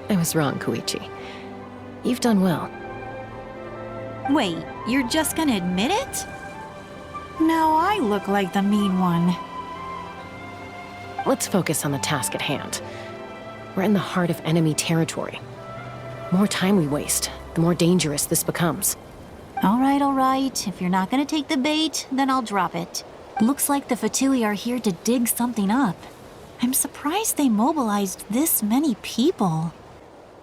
I was wrong, Koichi. You've done well. Wait, you're just gonna admit it? Now I look like the mean one. Let's focus on the task at hand. We're in the heart of enemy territory. The more time we waste, the more dangerous this becomes. All right. If you're not gonna take the bait, then I'll drop it. Looks like the Fatui are here to dig something up. I'm surprised they mobilized this many people.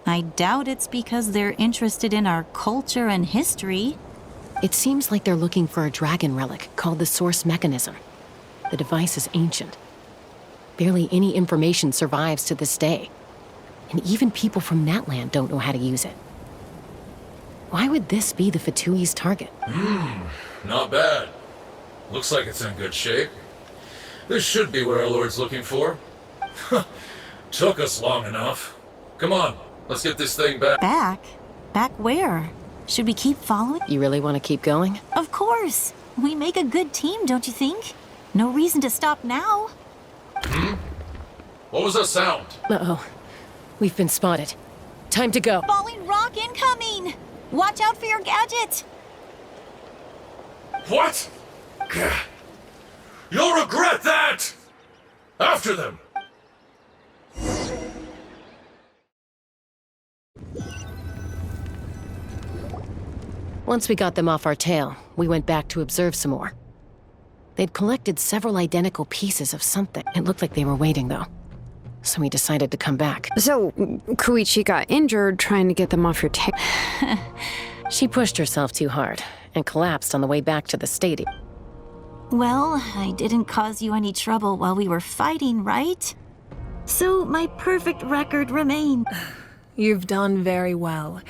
I doubt it's because they're interested in our culture and history. It seems like they're looking for a dragon relic called the Source Mechanism. The device is ancient. Barely any information survives to this day. And even people from Natlan don't know how to use it. Why would this be the Fatui's target? Not bad. Looks like it's in good shape. This should be what our Lord's looking for. Took us long enough. Come on, let's get this thing back. Back? Back where? Should we keep following? You really want to keep going? Of course. We make a good team, don't you think? No reason to stop now. What was that sound? Uh-oh. We've been spotted. Time to go. Falling rock incoming! Watch out for your gadget! What? Gah. You'll regret that! After them! Once we got them off our tail, we went back to observe some more. They'd collected several identical pieces of something. It looked like they were waiting, though. So we decided to come back. So, Koichi got injured trying to get them off your tail. She pushed herself too hard and collapsed on the way back to the stadium. Well, I didn't cause you any trouble while we were fighting, right? So my perfect record remains. You've done very well.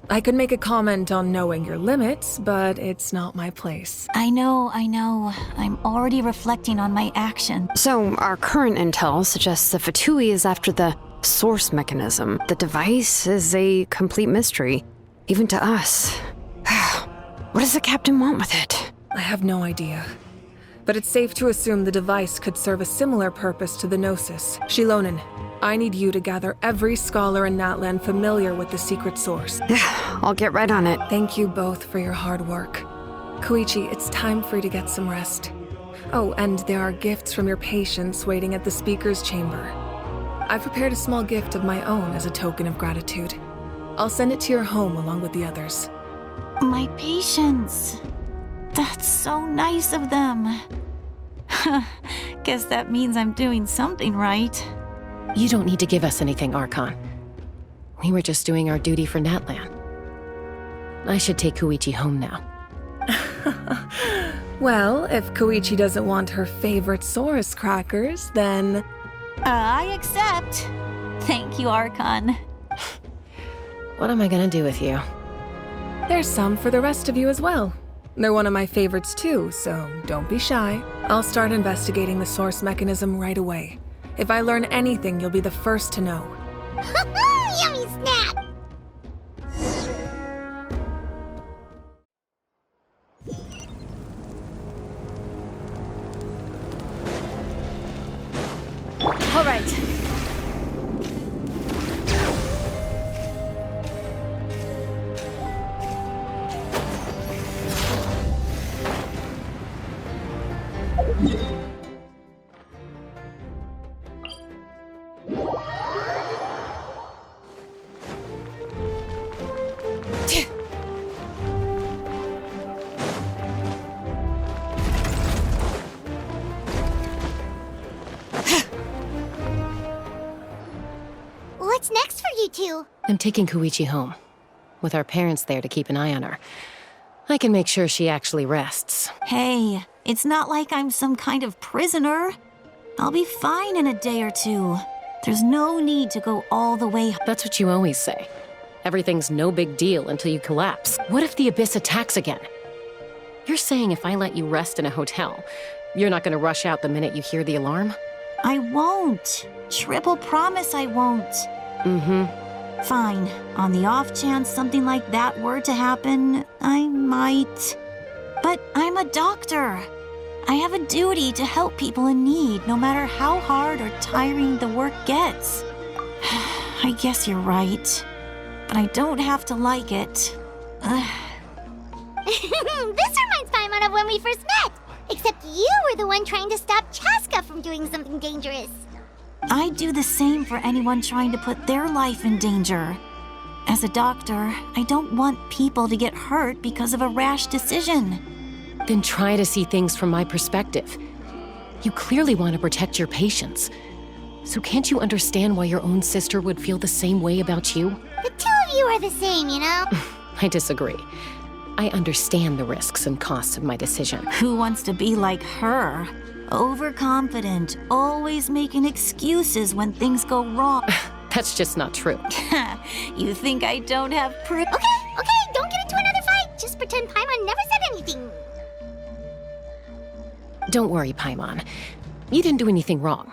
I could make a comment on knowing your limits, but it's not my place. I know. I'm already reflecting on my action. So, our current intel suggests the Fatui is after the Source Mechanism. The device is a complete mystery, even to us. What does the captain want with it? I have no idea. But it's safe to assume the device could serve a similar purpose to the Gnosis. Shilonen, I need you to gather every scholar in Natlan familiar with the secret source. I'll get right on it. Thank you both for your hard work. Koichi, it's time for you to get some rest. Oh, and there are gifts from your patients waiting at the speaker's chamber. I've prepared a small gift of my own as a token of gratitude. I'll send it to your home along with the others. My patience. That's so nice of them. Guess that means I'm doing something right. You don't need to give us anything, Archon. We were just doing our duty for Natlan. I should take Koichi home now. Well, if Koichi doesn't want her favorite Saurus crackers, then... I accept. Thank you, Archon. What am I gonna do with you? There's some for the rest of you as well. They're one of my favorites too, so don't be shy. I'll start investigating the Source Mechanism right away. If I learn anything, you'll be the first to know. Yummy snack! All right. What's next for you two? I'm taking Koichi home. With our parents there to keep an eye on her. I can make sure she actually rests. Hey, it's not like I'm some kind of prisoner. I'll be fine in a day or two. There's no need to go all the way. That's what you always say. Everything's no big deal until you collapse. What if the Abyss attacks again? You're saying if I let you rest in a hotel, you're not gonna rush out the minute you hear the alarm? I won't. Triple promise I won't. Mm-hmm. Fine. On the off chance something like that were to happen, I might. But I'm a doctor. I have a duty to help people in need, no matter how hard or tiring the work gets. I guess you're right. But I don't have to like it. This reminds Paimon of when we first met. Except you were the one trying to stop Chaska from doing something dangerous. I'd do the same for anyone trying to put their life in danger. As a doctor, I don't want people to get hurt because of a rash decision. Then try to see things from my perspective. You clearly want to protect your patients. So can't you understand why your own sister would feel the same way about you? The two of you are the same, you know? I disagree. I understand the risks and costs of my decision. Who wants to be like her? Overconfident, always making excuses when things go wrong. That's just not true. You think I don't have Okay, don't get into another fight. Just pretend Paimon never said anything. Don't worry, Paimon. You didn't do anything wrong.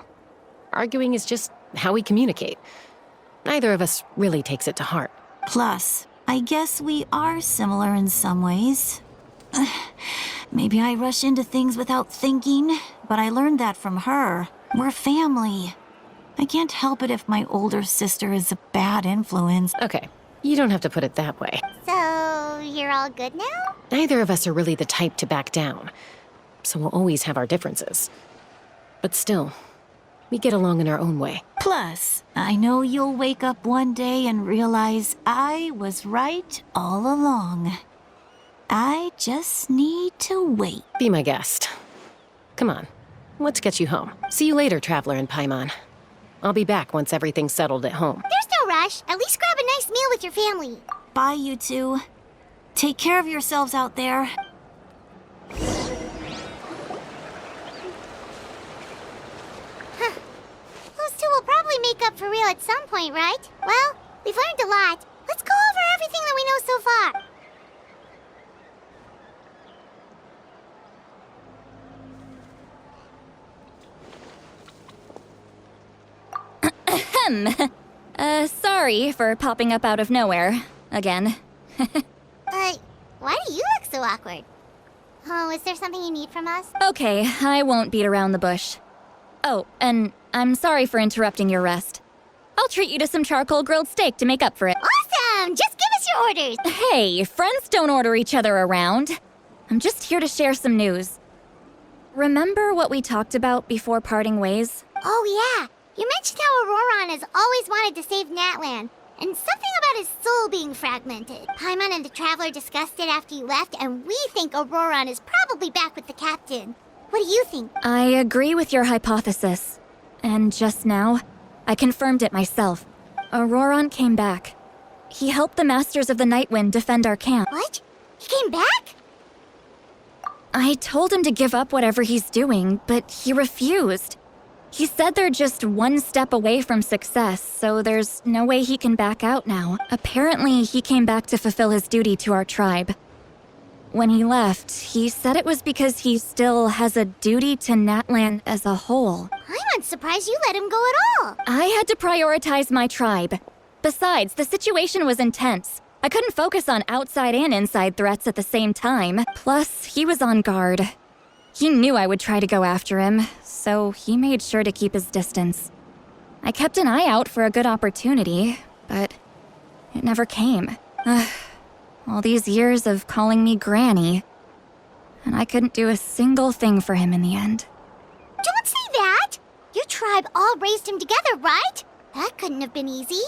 Arguing is just how we communicate. Neither of us really takes it to heart. Plus, I guess we are similar in some ways. Maybe I rush into things without thinking, but I learned that from her. We're family. I can't help it if my older sister is a bad influence. Okay, you don't have to put it that way. So, you're all good now? Neither of us are really the type to back down, so we'll always have our differences. But still, we get along in our own way. Plus, I know you'll wake up one day and realize I was right all along. I just need to wait. Be my guest. Come on, let's get you home. See you later, Traveler and Paimon. I'll be back once everything's settled at home. There's no rush. At least grab a nice meal with your family. Bye, you two. Take care of yourselves out there. Those two will probably make up for real at some point, right? Well, we've learned a lot. Let's go over everything that we know so far. Sorry for popping up out of nowhere. Again. Why do you look so awkward? Oh, is there something you need from us? Okay, I won't beat around the bush. Oh, and I'm sorry for interrupting your rest. I'll treat you to some charcoal grilled steak to make up for it. Awesome! Just give us your orders! Hey, friends don't order each other around. I'm just here to share some news. Remember what we talked about before parting ways? Oh, yeah. You mentioned how Auroron has always wanted to save Natlan, and something about his soul being fragmented. Paimon and the Traveler discussed it after you left, and we think Auroron is probably back with the Captain. What do you think? I agree with your hypothesis. And just now, I confirmed it myself. Auroron came back. He helped the Masters of the Nightwind defend our camp. What? He came back? I told him to give up whatever he's doing, but he refused. He said they're just one step away from success, so there's no way he can back out now. Apparently, he came back to fulfill his duty to our tribe. When he left, he said it was because he still has a duty to Natlan as a whole. I'm unsurprised you let him go at all. I had to prioritize my tribe. Besides, the situation was intense. I couldn't focus on outside and inside threats at the same time. Plus, he was on guard. He knew I would try to go after him, so he made sure to keep his distance. I kept an eye out for a good opportunity, but it never came. All these years of calling me Granny, and I couldn't do a single thing for him in the end. Don't say that! Your tribe all raised him together, right? That couldn't have been easy.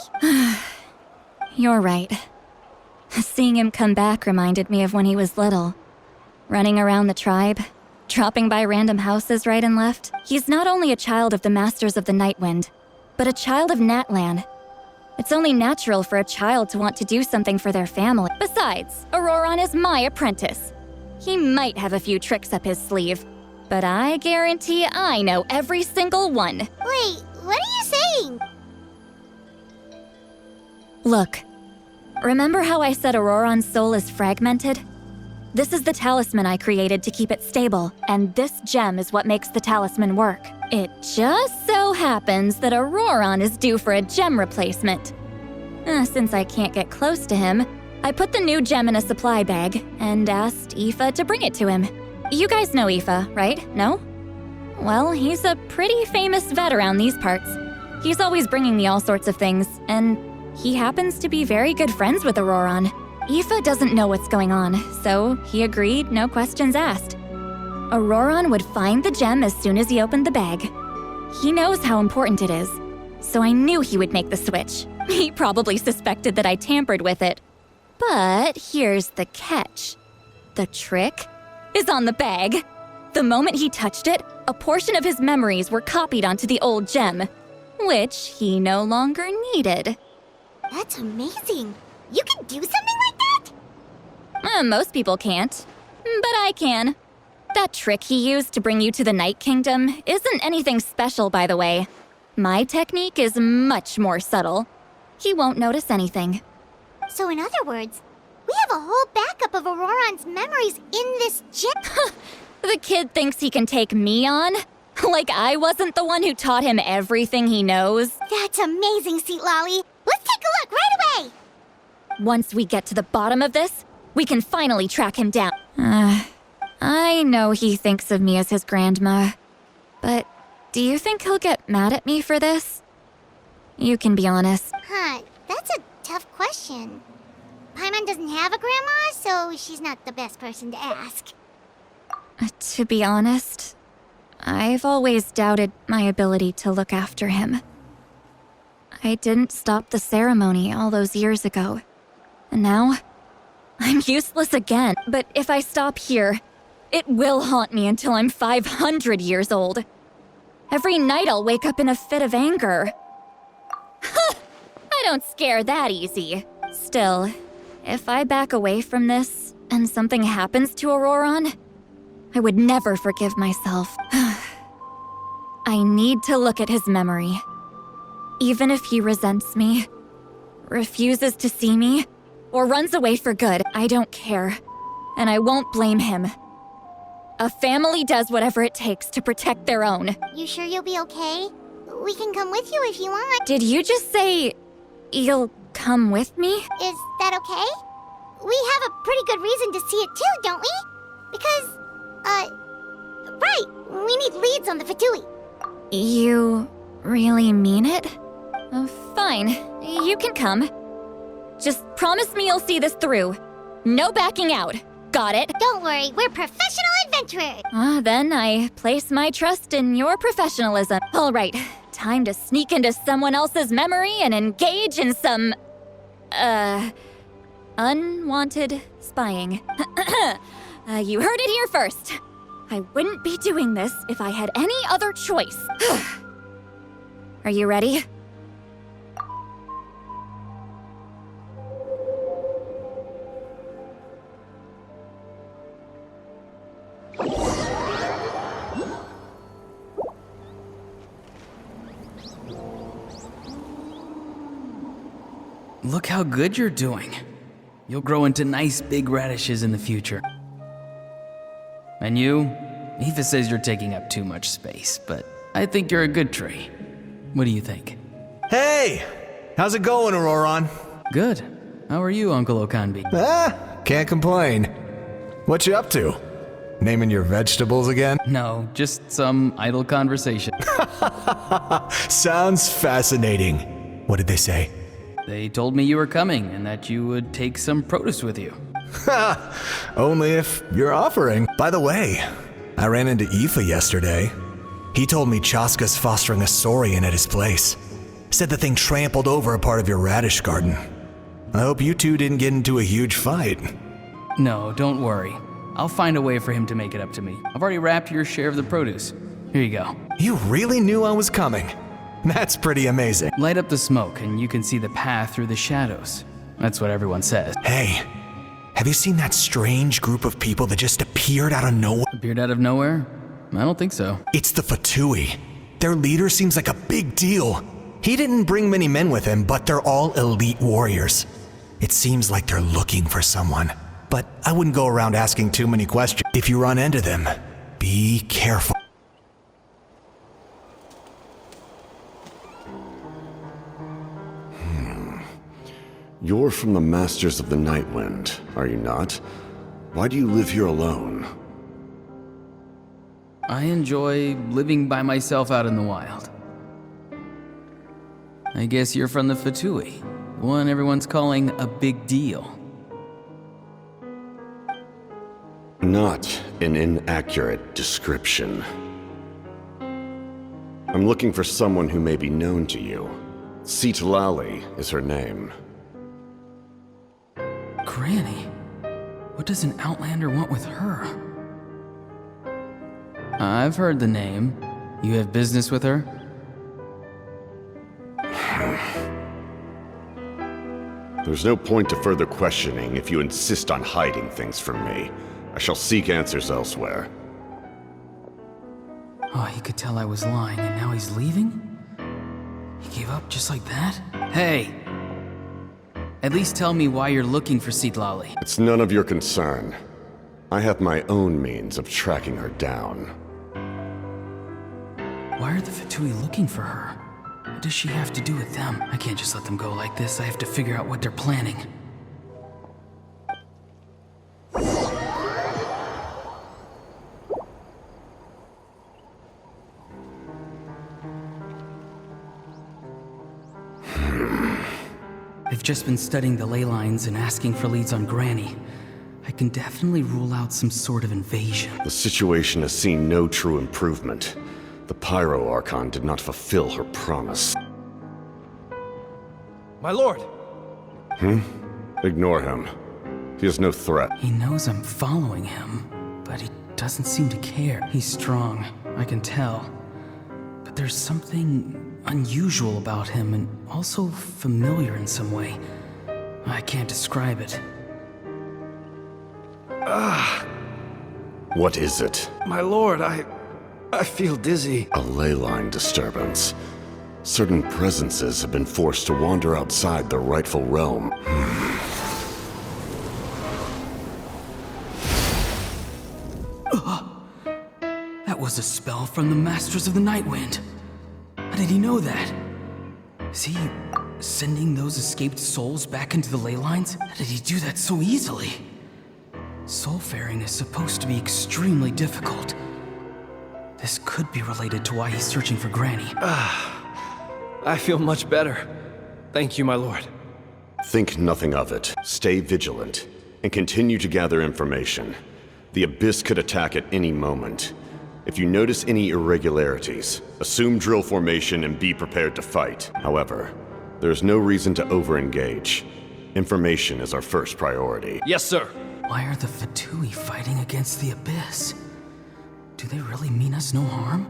You're right. Seeing him come back reminded me of when he was little. Running around the tribe, dropping by random houses right and left. He's not only a child of the Masters of the Nightwind, but a child of Natlan. It's only natural for a child to want to do something for their family. Besides, Auroron is my apprentice. He might have a few tricks up his sleeve, but I guarantee I know every single one. Wait, what are you saying? Look, remember how I said Auroron's soul is fragmented? This is the talisman I created to keep it stable, and this gem is what makes the talisman work. It just so happens that Auroron is due for a gem replacement. Since I can't get close to him, I put the new gem in a supply bag and asked Aoife to bring it to him. You guys know Aoife, right? No? Well, he's a pretty famous vet around these parts. He's always bringing me all sorts of things, and he happens to be very good friends with Auroron. Aoife doesn't know what's going on, so he agreed, no questions asked. Auroron would find the gem as soon as he opened the bag. He knows how important it is, so I knew he would make the switch. He probably suspected that I tampered with it. But here's the catch. The trick is on the bag. The moment he touched it, a portion of his memories were copied onto the old gem, which he no longer needed. That's amazing. You can do something like that? Most people can't, but I can. That trick he used to bring you to the Night Kingdom isn't anything special, by the way. My technique is much more subtle. He won't notice anything. So in other words, we have a whole backup of Auroron's memories in this gem. The kid thinks he can take me on? Like I wasn't the one who taught him everything he knows? That's amazing, Sweet Lolly. Let's take a look right away. Once we get to the bottom of this, we can finally track him down. I know he thinks of me as his grandma, but do you think he'll get mad at me for this? You can be honest. That's a tough question. Paimon doesn't have a grandma, so she's not the best person to ask. To be honest, I've always doubted my ability to look after him. I didn't stop the ceremony all those years ago, and now I'm useless again. But if I stop here, it will haunt me until I'm 500 years old. Every night I'll wake up in a fit of anger. I don't scare that easy. Still, if I back away from this and something happens to Auroron, I would never forgive myself. I need to look at his memory. Even if he resents me, refuses to see me, or runs away for good, I don't care. And I won't blame him. A family does whatever it takes to protect their own. You sure you'll be okay? We can come with you if you want. Did you just say you'll come with me? Is that okay? We have a pretty good reason to see it too, don't we? Because, right, we need leads on the Fatui. You really mean it? Oh, fine. You can come. Just promise me you'll see this through. No backing out. Got it? Don't worry, we're professional adventurers. Then I place my trust in your professionalism. All right, time to sneak into someone else's memory and engage in some, unwanted spying. You heard it here first. I wouldn't be doing this if I had any other choice. Are you ready? Look how good you're doing. You'll grow into nice big radishes in the future. And you? Aoife says you're taking up too much space, but I think you're a good tree. What do you think? Hey! How's it going, Auroron? Good. How are you, Uncle Okanbi? Can't complain. What you up to? Naming your vegetables again? No, just some idle conversation. Sounds fascinating. What did they say? They told me you were coming and that you would take some produce with you. Only if you're offering. By the way, I ran into Aoife yesterday. He told me Chaska's fostering a saurian at his place. Said the thing trampled over a part of your radish garden. I hope you two didn't get into a huge fight. No, don't worry. I'll find a way for him to make it up to me. I've already wrapped your share of the produce. Here you go. You really knew I was coming. That's pretty amazing. Light up the smoke and you can see the path through the shadows. That's what everyone says. Hey, have you seen that strange group of people that just appeared out of nowhere? Appeared out of nowhere? I don't think so. It's the Fatui. Their leader seems like a big deal. He didn't bring many men with him, but they're all elite warriors. It seems like they're looking for someone. But I wouldn't go around asking too many questions. If you run into them, be careful. You're from the Masters of the Nightwind, are you not? Why do you live here alone? I enjoy living by myself out in the wild. I guess you're from the Fatui, one everyone's calling a big deal. Not an inaccurate description. I'm looking for someone who may be known to you. Citlali is her name. Granny? What does an Outlander want with her? I've heard the name. You have business with her? There's no point to further questioning if you insist on hiding things from me. I shall seek answers elsewhere. Oh, he could tell I was lying, and now he's leaving? He gave up just like that? Hey! At least tell me why you're looking for Citlali. It's none of your concern. I have my own means of tracking her down. Why are the Fatui looking for her? What does she have to do with them? I can't just let them go like this. I have to figure out what they're planning. I've just been studying the ley lines and asking for leads on Granny. I can definitely rule out some sort of invasion. The situation has seen no true improvement. The Pyro Archon did not fulfill her promise. My lord! Ignore him. He is no threat. He knows I'm following him, but he doesn't seem to care. He's strong, I can tell. But there's something unusual about him and also familiar in some way. I can't describe it. What is it? My lord, I feel dizzy. A ley line disturbance. Certain presences have been forced to wander outside their rightful realm. That was a spell from the Masters of the Nightwind. How did he know that? Is he sending those escaped souls back into the ley lines? How did he do that so easily? Soulfaring is supposed to be extremely difficult. This could be related to why he's searching for Granny. I feel much better. Thank you, my lord. Think nothing of it. Stay vigilant, and continue to gather information. The Abyss could attack at any moment. If you notice any irregularities, assume drill formation and be prepared to fight. However, there is no reason to over-engage. Information is our first priority. Yes, sir. Why are the Fatui fighting against the Abyss? Do they really mean us no harm?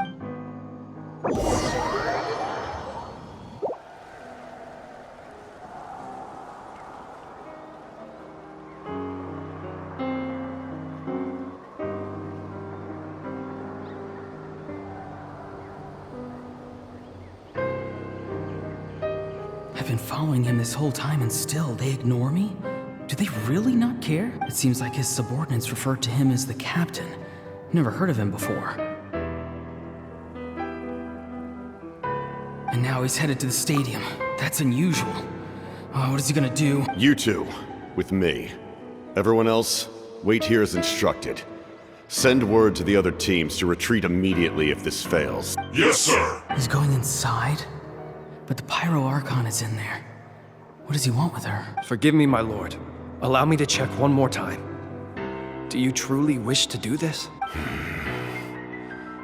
I've been following him this whole time and still they ignore me? Do they really not care? It seems like his subordinates refer to him as the captain. Never heard of him before. And now he's headed to the stadium. That's unusual. Oh, what is he gonna do? You two, with me. Everyone else, wait here as instructed. Send word to the other teams to retreat immediately if this fails. Yes, sir. He's going inside? But the Pyro Archon is in there. What does he want with her? Forgive me, my lord. Allow me to check one more time. Do you truly wish to do this?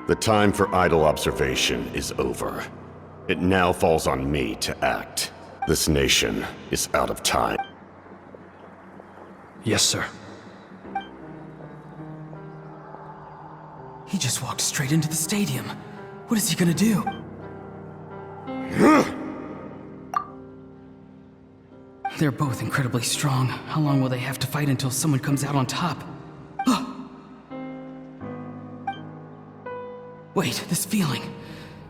The time for idle observation is over. It now falls on me to act. This nation is out of time. Yes, sir. He just walked straight into the stadium. What is he gonna do? They're both incredibly strong. How long will they have to fight until someone comes out on top? Wait, this feeling.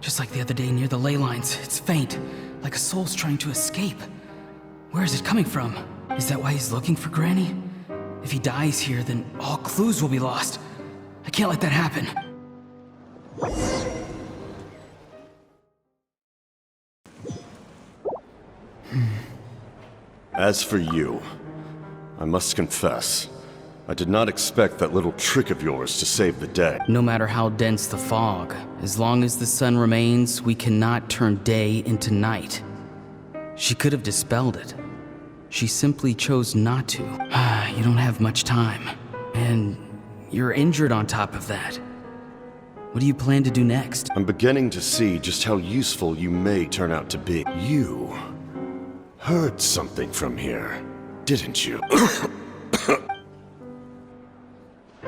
Just like the other day near the ley lines, it's faint, like a soul's trying to escape. Where is it coming from? Is that why he's looking for Granny? If he dies here, then all clues will be lost. I can't let that happen. As for you, I must confess, I did not expect that little trick of yours to save the day. No matter how dense the fog, as long as the sun remains, we cannot turn day into night. She could have dispelled it. She simply chose not to. You don't have much time. And you're injured on top of that. What do you plan to do next? I'm beginning to see just how useful you may turn out to be. You heard something from here, didn't you?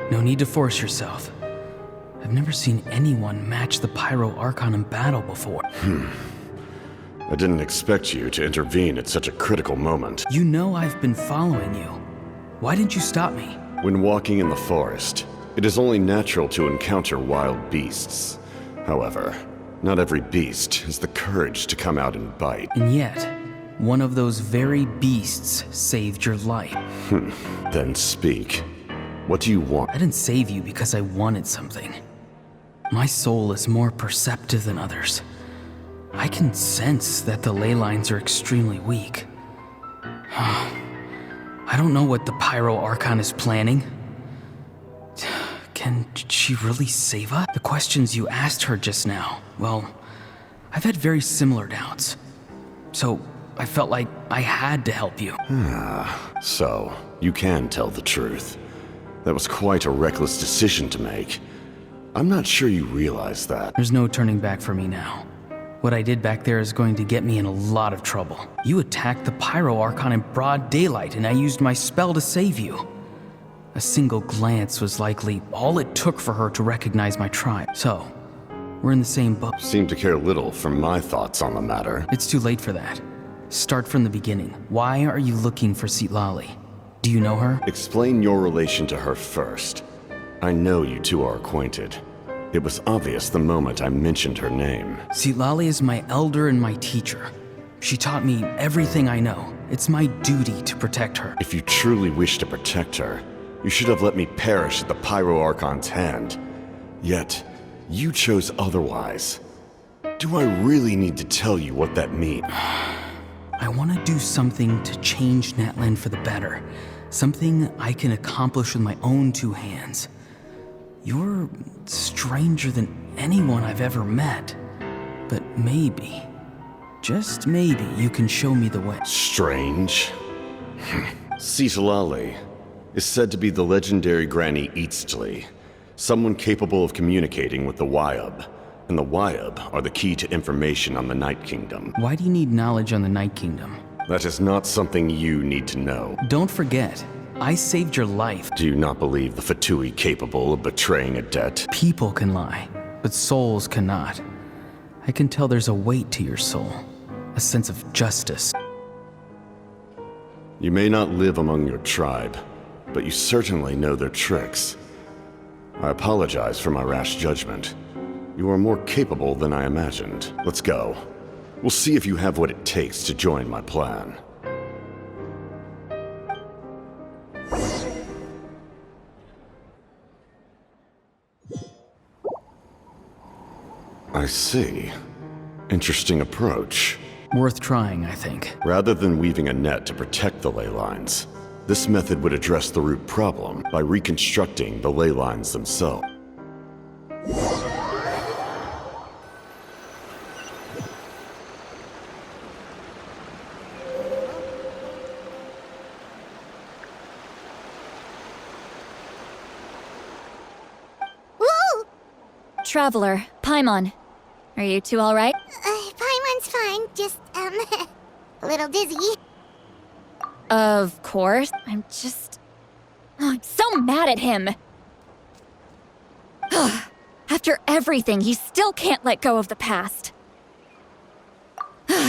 No need to force yourself. I've never seen anyone match the Pyro Archon in battle before. I didn't expect you to intervene at such a critical moment. You know I've been following you. Why didn't you stop me? When walking in the forest, it is only natural to encounter wild beasts. However, not every beast has the courage to come out and bite. And yet, one of those very beasts saved your life. Then speak. What do you want? I didn't save you because I wanted something. My soul is more perceptive than others. I can sense that the ley lines are extremely weak. I don't know what the Pyro Archon is planning. Can she really save us? The questions you asked her just now, well, I've had very similar doubts. So I felt like I had to help you. So, you can tell the truth. That was quite a reckless decision to make. I'm not sure you realize that. There's no turning back for me now. What I did back there is going to get me in a lot of trouble. You attacked the Pyro Archon in broad daylight, and I used my spell to save you. A single glance was likely all it took for her to recognize my tribe. So, we're in the same boat. Seem to care little for my thoughts on the matter. It's too late for that. Start from the beginning. Why are you looking for Citlali? Do you know her? Explain your relation to her first. I know you two are acquainted. It was obvious the moment I mentioned her name. Citlali is my elder and my teacher. She taught me everything I know. It's my duty to protect her. If you truly wish to protect her, you should have let me perish at the Pyro Archon's hand. Yet, you chose otherwise. Do I really need to tell you what that means? I want to do something to change Natlan for the better. Something I can accomplish with my own two hands. You're stranger than anyone I've ever met. But maybe, just maybe, you can show me the way. Strange? Citlali is said to be the legendary Granny Eastly, someone capable of communicating with the Wyub. And the Wyub are the key to information on the Night Kingdom. Why do you need knowledge on the Night Kingdom? That is not something you need to know. Don't forget, I saved your life. Do you not believe the Fatui capable of betraying a debt? People can lie, but souls cannot. I can tell there's a weight to your soul, a sense of justice. You may not live among your tribe, but you certainly know their tricks. I apologize for my rash judgment. You are more capable than I imagined. Let's go. We'll see if you have what it takes to join my plan. I see. Interesting approach. Worth trying, I think. Rather than weaving a net to protect the ley lines, this method would address the root problem by reconstructing the ley lines themselves. Woo! Traveler, Paimon. Are you two alright? Paimon's fine, just, a little dizzy. Of course. I'm so mad at him. After everything, he still can't let go of the past.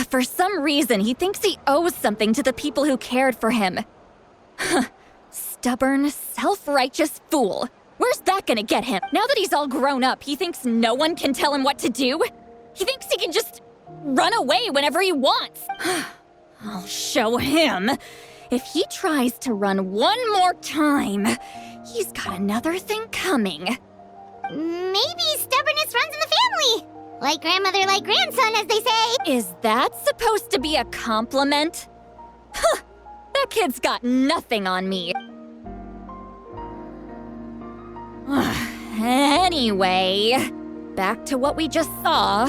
For some reason, he thinks he owes something to the people who cared for him. Stubborn, self-righteous fool. Where's that gonna get him? Now that he's all grown up, he thinks no one can tell him what to do? He thinks he can just run away whenever he wants. I'll show him. If he tries to run one more time, he's got another thing coming. Maybe stubbornness runs in the family. Like grandmother, like grandson, as they say. Is that supposed to be a compliment? Huh, that kid's got nothing on me. Anyway, back to what we just saw.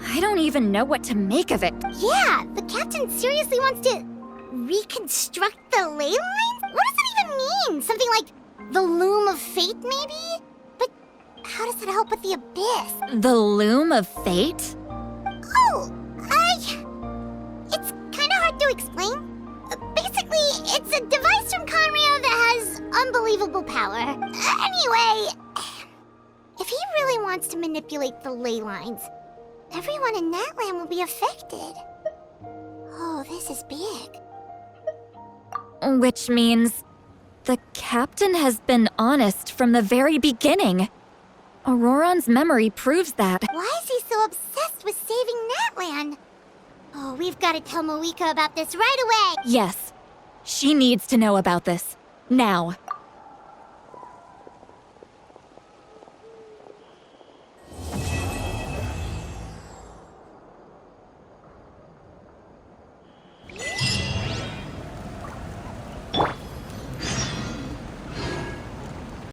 I don't even know what to make of it. Yeah, the captain seriously wants to reconstruct the ley lines? What does that even mean? Something like the loom of fate, maybe? But how does that help with the abyss? The loom of fate? Oh, it's kind of hard to explain. Basically, it's a device from Conrio that has unbelievable power. Anyway, if he really wants to manipulate the ley lines, everyone in Natlan will be affected. Oh, this is big. Which means the captain has been honest from the very beginning. Auroron's memory proves that. Why is he so obsessed with saving Natlan? Oh, we've got to tell Moeka about this right away. Yes, she needs to know about this. Now.